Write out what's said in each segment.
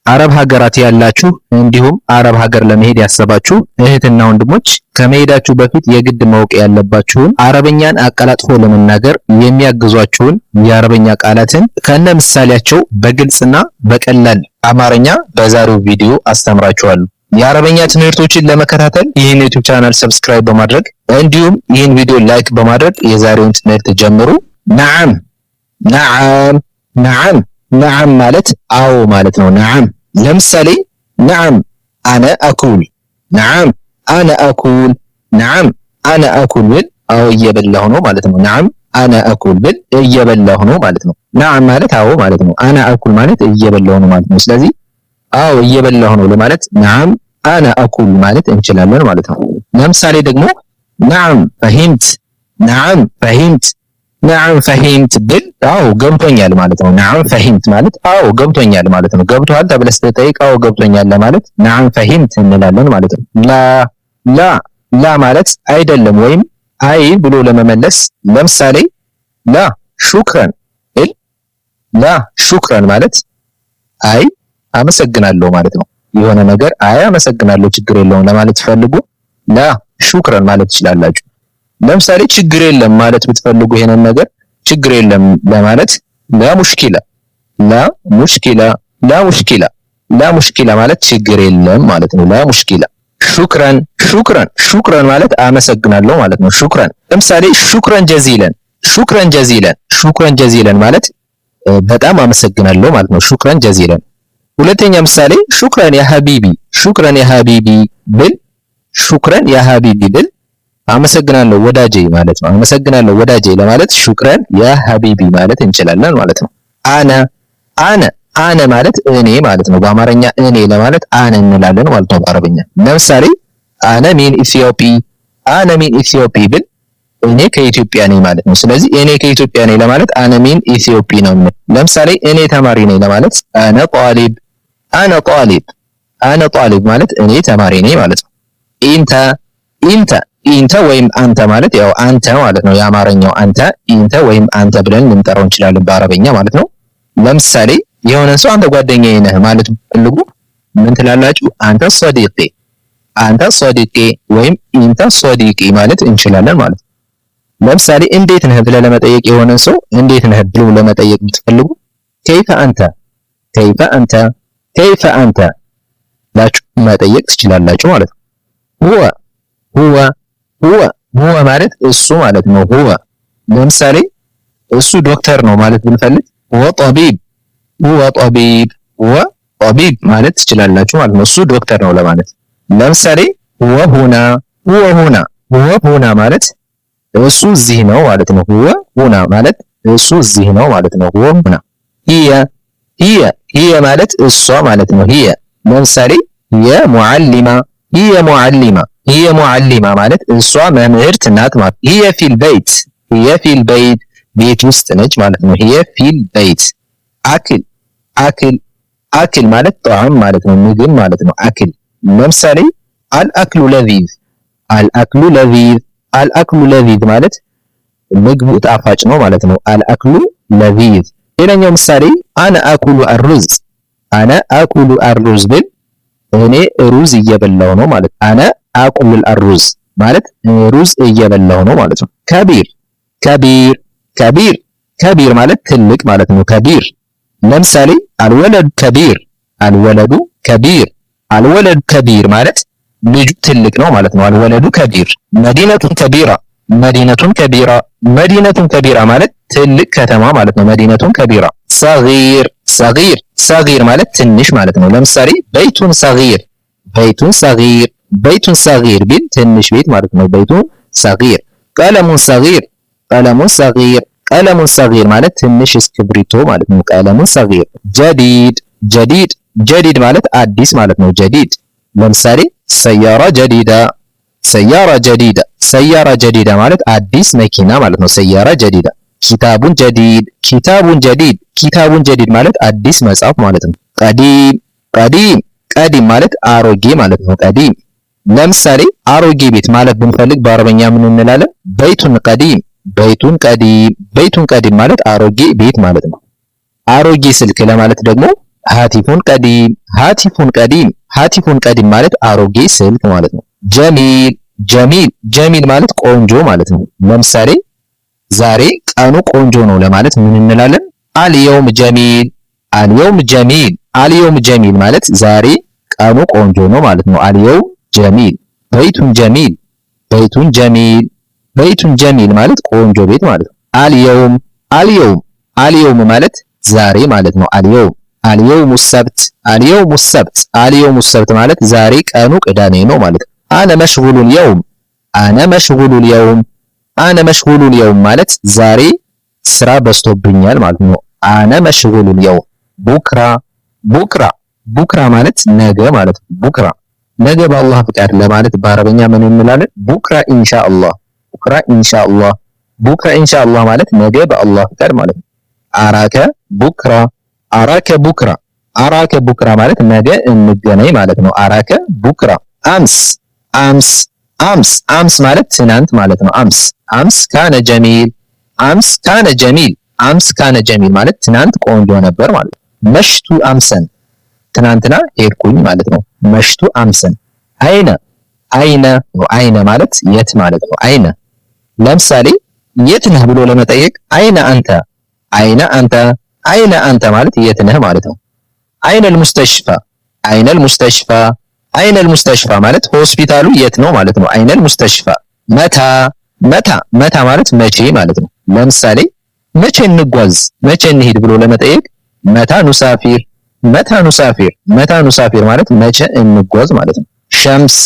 አረብ ሀገራት ያላችሁ እንዲሁም አረብ ሀገር ለመሄድ ያሰባችሁ እህትና ወንድሞች ከመሄዳችሁ በፊት የግድ ማወቅ ያለባችሁን አረበኛን አቀላጥፎ ለመናገር የሚያግዟችሁን የአረበኛ ቃላትን ከነ ምሳሌያቸው በግልጽና በቀላል አማርኛ በዛሬው ቪዲዮ አስተምራችኋለሁ። የአረበኛ ትምህርቶችን ለመከታተል ይህን ዩቲዩብ ቻናል ሰብስክራይብ በማድረግ እንዲሁም ይህን ቪዲዮ ላይክ በማድረግ የዛሬውን ትምህርት ጀምሩ። ነዓም ነዓም ነዓም ነዓም ማለት አዎ ማለት ነው። ነዓም ለምሳሌ ነዓም አነ አኩል፣ ነዓም አነ አኩል፣ ነዓም አነ አኩል ብል አዎ እየበላሁ ነው ማለት ነው። ነዓም አነ አኩል ብል እየበላሁ ነው ማለት ነው። ነዓም ማለት አዎ ማለት ነው። አነ አኩል ማለት እየበላሁ ነው ማለት ነው። ስለዚህ አዎ እየበላሁ ነው ለማለት ነዓም አነ አኩል ማለት እንችላለን ማለት ነው። ለምሳሌ ደግሞ ነዓም ፈሂምት፣ ነዓም ፈሂምት፣ ነዓም ፈሂምት ብል አዎ ገብቶኛል ማለት ነው። ነዓም ፈሂምት ማለት አዎ ገብቶኛል ማለት ነው። ገብቶሃል ተብለህ ስትጠይቅ አዎ ገብቶኛል ለማለት ነዓም ፈሂምት እንላለን ማለት ነው። ላ ማለት አይደለም ወይም አይ ብሎ ለመመለስ ለምሳሌ ላ ሹክረን እል ላ ሹክረን ማለት አይ አመሰግናለሁ ማለት ነው። የሆነ ነገር አይ አመሰግናለሁ ችግር የለውም ለማለት ፈልጉ ላ ሹክረን ማለት ትችላላችሁ። ለምሳሌ ችግር የለም ማለት ብትፈልጉ ይሄንን ነገር ችግር የለም ለማለት ላ ሙሽኪላ፣ ላ ሙሽኪላ፣ ላ ሙሽኪላ፣ ላ ሙሽኪላ ማለት ችግር የለም ማለት ነው። ላ ሙሽኪላ። ሹክረን ሹክረን ሹክረን ማለት አመሰግናለሁ ማለት ነው። ሹክረን ለምሳሌ ሹክረን ጀዚለን፣ ሹክረን ጀዚለን፣ ሹክረን ጀዚለን ማለት በጣም አመሰግናለሁ ማለት ነው። ሹክረን ጀዚለን። ሁለተኛ ምሳሌ ሹክረን ያ ሀቢቢ፣ ሹክረን ያ ሀቢቢ ብል ሹክረን ያ ሀቢቢ ብል አመሰግናለሁ ወዳጄ ማለት ነው። አመሰግናለሁ ወዳጄ ለማለት ሹክረን ያ ሀቢቢ ማለት እንችላለን ማለት ነው። አነ ማለት እኔ ማለት ነው። በአማርኛ እኔ ለማለት አነ እንላለን ማለት ነው በአረብኛ። ለምሳሌ አነ ሚን ኢትዮጵ፣ አነ ሚን ኢትዮጵ ብል እኔ ከኢትዮጵያ ነኝ ማለት ነው። ስለዚህ እኔ ከኢትዮጵያ ነኝ ለማለት አነ ሚን ኢትዮጵ ነው። ለምሳሌ እኔ ተማሪ ነኝ ለማለት አነ ጧሊብ፣ አነ ጧሊብ፣ አነ ጧሊብ ማለት እኔ ተማሪ ነኝ ማለት ነው። ኢንተ ወይም አንተ ማለት ያው አንተ ማለት ነው። የአማርኛው አንተ ኢንተ ወይም አንተ ብለን ልንጠራው እንችላለን በአረበኛ ማለት ነው። ለምሳሌ የሆነ ሰው አንተ ጓደኛዬ ነህ ማለት ፈልጉ ምን ትላላችሁ? አንተ ሶዲቂ፣ አንተ ሶዲቂ ወይም ኢንተ ሶዲቂ ማለት እንችላለን ማለት ነው። ለምሳሌ እንዴት ነህ ብለህ ለመጠየቅ የሆነ ሰው እንዴት ነህ ብሎ ለመጠየቅ ብትፈልጉ ከይፈ አንተ፣ ከይፈ አንተ፣ ከይፈ አንተ ላችሁ መጠየቅ ትችላላችሁ ማለት ነው። ሁወ ማለት እሱ ማለት ነው። ሁወ ለምሳሌ እሱ ዶክተር ነው ማለት ብንፈልግ ሁወ ጠቢብ፣ ሁወ ጠቢብ፣ ሁወ ጠቢብ ማለት ትችላላችሁ ማለት ነው። እሱ ዶክተር ነው ለማለት። ለምሳሌ ሁወ ሁና፣ ሁወ ሁና፣ ሁወ ሁና ማለት እሱ እዚህ ነው ማለት ነው። ሁወ ሁና ማለት እሱ እዚህ ነው ማለት ነው። ሁወ ሁና። ሂየ ማለት እሷ ማለት ነው። ሂየ ለምሳሌ ሂየ ሙዓሊማ፣ ሂየ ሙዓሊማ፣ ሂየ ሙዓሊማ ማለት እሷ መምህርት ናት ማለት። ሂየ ፊል በይት፣ ሂየ ፊል በይት ቤት ውስጥ ነች ማለት ነው። ሂየ ፊል በይት። አክል ማለት ጣዕም ማለት ነው፣ ምግብ ማለት ነው። አክል ለምሳሌ አልአክሉ ለዚዝ፣ አልአክሉ ለዚዝ፣ አልአክሉ ለዚዝ ማለት ምግቡ ጣፋጭ ነው ማለት ነው። አልአክሉ ለዚዝ። ሌላኛው ምሳሌ አነ አኩሉ አሩዝ፣ አነ አኩሉ አሩዝ ብል እኔ ሩዝ እየበላሁ ነው ማለት ነው። አነ አቁል አሩዝ ማለት ሩዝ እየበላሁ ነው ማለት ነው። ከቢር ማለት ትልቅ ማለት ነው። ከቢር ለምሳሌ አልወለዱ ከቢር፣ አልወለዱ ከቢር፣ አልወለዱ ከቢር ማለት ልጁ ትልቅ ነው ማለት ነው። አልወለዱ ከቢር። መዲነቱን ከቢራ፣ መዲነቱን ከቢራ፣ መዲነቱን ከቢራ ማለት ትልቅ ከተማ ማለት ነው። መዲነቱን ከቢራ። ሰጊር ማለት ትንሽ ማለት ነው። ለምሳሌ በይቱን ሰጊር፣ በይቱን ሰጊር፣ በይቱን ሰጊር ቢል ትንሽ ቤት ማለት ነው። በይቱን ሰጊር። ቀለሙን ሰጊር፣ ቀለሙን ሰጊር፣ ቀለሙን ሰጊር ማለት ትንሽ እስክብሪቶ ማለት ነው። ቀለሙን ሰጊር። ጀዲድ ማለት አዲስ ማለት ነው። ጀዲድ ለምሳሌ ሰያራ ጀዲዳ፣ ሰያራ ጀዲዳ፣ ሰያራ ጀዲዳ ማለት አዲስ መኪና ማለት ነው። ሰያራ ጀዲዳ። ኪታቡን ጀዲድ፣ ኪታቡን ጀዲድ፣ ኪታቡን ጀዲድ ማለት አዲስ መጽሐፍ ማለት ነው። ቀዲም ማለት አሮጌ ማለት ነው። ቀዲም ለምሳሌ አሮጌ ቤት ማለት ብንፈልግ በአረበኛ ምን እንላለን? በይቱን ቀዲም፣ በይቱን ቀዲም፣ በይቱን ቀዲም ማለት አሮጌ ቤት ማለት ነው። አሮጌ ስልክ ለማለት ደግሞ ሃቲፉን ቀዲም ሃቲፉን ቀዲም ሃቲፉን ቀዲም ማለት አሮጌ ስልክ ማለት ነው። ጀሚል ጀሚል ጀሚል ማለት ቆንጆ ማለት ነው። ለምሳሌ ዛሬ ቀኑ ቆንጆ ነው ለማለት ምን እንላለን? አልየውም ጀሚል አልየውም ጀሚል አልየውም ጀሚል ማለት ዛሬ ቀኑ ቆንጆ ነው ማለት ነው። አልየውም ጀሚል በይቱን ጀሚል በይቱን ጀሚል በይቱን ጀሚል ማለት ቆንጆ ቤት ማለት ነው። አልየውም አልየውም አልየውም ማለት ዛሬ ማለት ነው። አልየውም አልየውሙ ሰብት አልየውሙ ሰብት አልየውሙ ሰብት ማለት ዛሬ ቀኑ ቅዳሜ ነው ማለት ነው። አነ መሽጉሉል የውም አነ መሽጉሉል የውም አነ መሽጉሉል የውም ማለት ዛሬ ስራ በዝቶብኛል ማለት ነው። አነ መሽጉሉል የውም ቡክራ ቡክራ ቡክራ ማለት ነገ ማለት ነው። ቡክራ ነገ በአላህ ፍቃድ ለማለት በአረበኛ ምን እንላለን? ቡክራ ኢንሻአላህ ቡክራ ኢንሻአላህ ቡክራ ኢንሻአላህ ማለት ነገ በአላህ ፍቃድ ማለት ነው። አራከ ቡክራ አራከ ቡክራ አራከ ቡክራ ማለት ነገ እንገናኝ ማለት ነው። አራከ ቡክራ አምስ አምስ አምስ አምስ ማለት ትናንት ማለት ነው። አምስ አምስ ካነ ጀሚል አምስ ካነ ጀሚል አምስ ካነ ጀሚል ማለት ትናንት ቆንጆ ነበር ማለት ነው። መሽቱ አምሰን ትናንትና ሄድኩኝ ማለት ነው። መሽቱ አምሰን አይነ አይነ አይነ ማለት የት ማለት ነው። አይነ ለምሳሌ የት ነህ ብሎ ለመጠየቅ አይነ አንተ አይነ አንተ አይነ አንተ ማለት የት ነህ ማለት ነው። አይነል ሙስተሽፋ አይነል ሙስተሽፋ አይነል ሙስተሽፋ ማለት ሆስፒታሉ የት ነው ማለት ነው። አይነል ሙስተሽፋ መታ መታ መታ ማለት መቼ ማለት ነው። ለምሳሌ መቼ እንጓዝ መቼ እንሂድ ብሎ ለመጠየቅ መታ ኑሳፊር መታ ኑሳፊር መታ ኑሳፊር ማለት መቼ እንጓዝ ማለት ነው። ሸምስ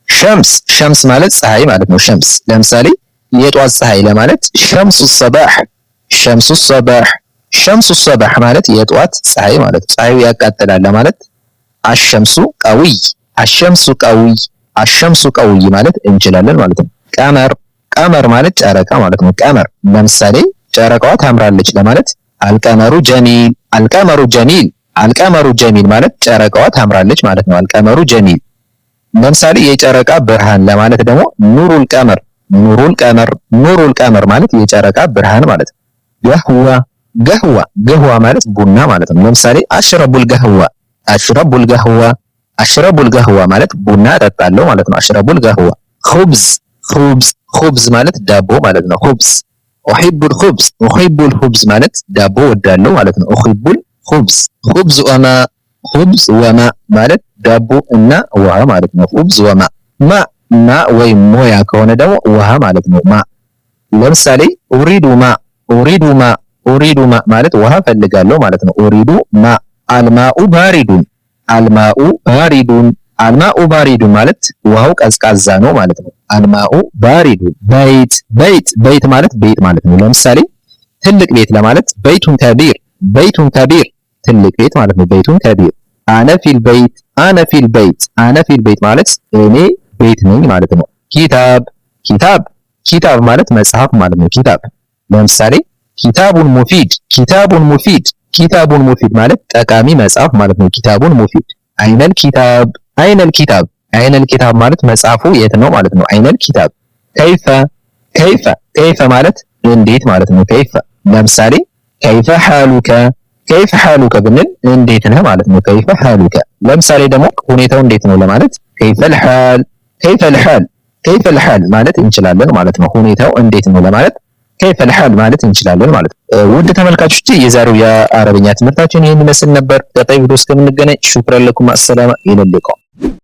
ሸምስ ሸምስ ማለት ፀሐይ ማለት ነው። ሸምስ ለምሳሌ የጧት ፀሐይ ለማለት ሸምሱ ሰባህ ሸምሱ ሰባህ ሸምሱ ሰባህ ማለት የጧት ፀሐይ ማለት ነው። ፀሐዩ ያቃጥላል ለማለት አሸምሱ ቀውይ አሸምሱ ቀውይ አሸምሱ ቀውይ ማለት እንችላለን ማለት ነው። ቀመር ቀመር ማለት ጨረቃ ማለት ነው። ቀመር ለምሳሌ ጨረቃዋ ታምራለች ለማለት አልቀመሩ ጀሚል አልቀመሩ ጀሚል አልቀመሩ ጀሚል ማለት ጨረቃዋ ታምራለች ማለት ነው። አልቀመሩ ጀሚል ለምሳሌ የጨረቃ ብርሃን ለማለት ደግሞ ኑሩል ቀመር ኑሩል ቀመር ኑሩል ቀመር ማለት የጨረቃ ብርሃን ማለት ነው። ገህዋ ገህዋ ገህዋ ማለት ቡና ማለት ነው። ለምሳሌ አሽረቡል ገህዋ አሽረቡል ገህዋ አሽረቡል ገህዋ ማለት ቡና እጠጣለሁ ማለት ነው። አሽረቡል ገህዋ ኹብዝ ኹብዝ ኹብዝ ማለት ዳቦ ማለት ነው። ኹብዝ ኡሂቡል ኹብዝ ኡሂቡል ኹብዝ ማለት ዳቦ ወዳለሁ ማለት ነው። ኡሂቡል ኹብዝ ኹብዝ ወማ ኹብዝ ወማ ማለት ዳቦ እና ውሃ ማለት ነው። ኹብዝ ወማ ማ ማ ወይም ሞያ ከሆነ ደግሞ ውሃ ማለት ነው። ማ ለምሳሌ ኡሪዱ ማ ኡሪዱ ማ ኡሪዱ ማ ማለት ውሃ ፈልጋለሁ ማለት ነው። ኡሪዱ ማ አልማኡ ባሪዱን አልማኡ ባሪዱን አልማኡ ባሪዱን ማለት ውሃው ቀዝቃዛ ነው ማለት ነው። አልማኡ ባሪዱን በይት በይት በይት ማለት ቤት ማለት ነው። ለምሳሌ ትልቅ ቤት ለማለት በይቱን ከቢር በይቱን ከቢር ትልቅ ቤት ማለት ነው። በይቱን ከቢር አነ ፊል በይት አነ ፊል በይት አነ ፊል በይት ማለት እኔ ቤት ነኝ ማለት ነው። ኪታብ ኪታብ ኪታብ ማለት መጽሐፍ ማለት ነው። ኪታብ ለምሳሌ ኪታቡን ሙፊድ ኪታቡን ሙፊድ ኪታቡን ሙፊድ ማለት ጠቃሚ መጽሐፍ ማለት ነው። ኪታቡን ሙፊድ አይነል ኪታብ አይነል ኪታብ አይነል ኪታብ ማለት መጽሐፉ የት ነው ማለት ነው። አይነል ኪታብ ከይፈ ከይፈ ከይፈ ማለት እንዴት ማለት ነው። ከይፈ ለምሳሌ ከይፈ ሐሉከ ከይፈ ሐሉከ ብንል እንዴት ነህ ማለት ነው። ከይፈ ሐሉከ ለምሳሌ ደግሞ ሁኔታው እንዴት ነው ለማለት ከይፈል ሐል ከይፈል ሐል ከይፈል ሐል ማለት እንችላለን ማለት ነው። ሁኔታው እንዴት ነው ለማለት ከይፈል ሐል ማለት እንችላለን ማለት ነው። ውድ ተመልካቾች የዛሬው የአረብኛ ትምህርታችን ይህን ይመስል ነበር። ቀጣይ ቪዲዮ እስከምንገናኝ ሹክራን ለኩም። አሰላማ ኢለይኩም።